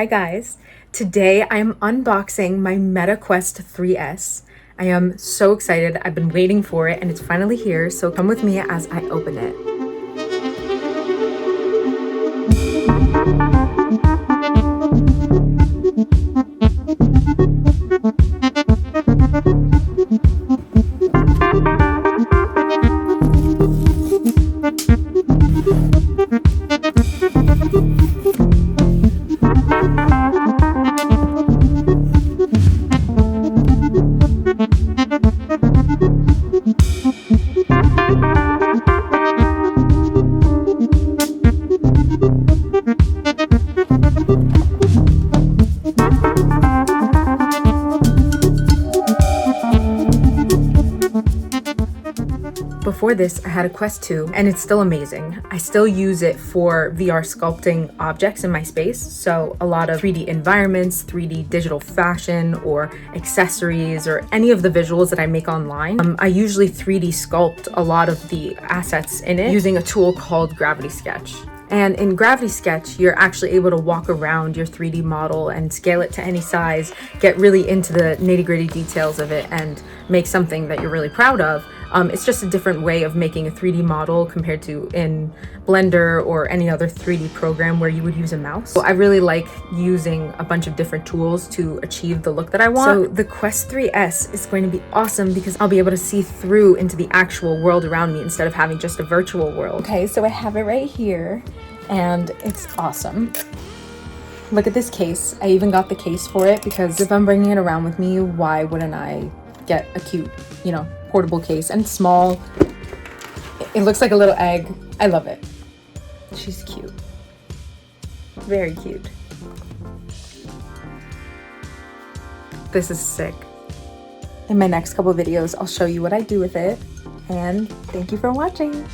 Hi guys, today I'm unboxing my Meta Quest 3S. I am so excited. I've been waiting for it and it's finally here, so come with me as I open it. Before this, I had a Quest 2 and it's still amazing. I still use it for VR sculpting objects in my space. So a lot of 3D environments, 3D digital fashion or accessories or any of the visuals that I make online. I usually 3D sculpt a lot of the assets in it using a tool called Gravity Sketch. And in Gravity Sketch, you're actually able to walk around your 3D model and scale it to any size, get really into the nitty-gritty details of it and make something that you're really proud of. It's just a different way of making a 3D model compared to in Blender or any other 3D program where you would use a mouse. So I really like using a bunch of different tools to achieve the look that I want. So the Quest 3S is going to be awesome because I'll be able to see through into the actual world around me instead of having just a virtual world. Okay, so I have it right here and it's awesome. Look at this case. I even got the case for it because if I'm bringing it around with me, why wouldn't I get a cute, portable case? And it's small. It looks like a little egg. I love it. She's cute. Very cute. This is sick. In my next couple videos, I'll show you what I do with it. And thank you for watching.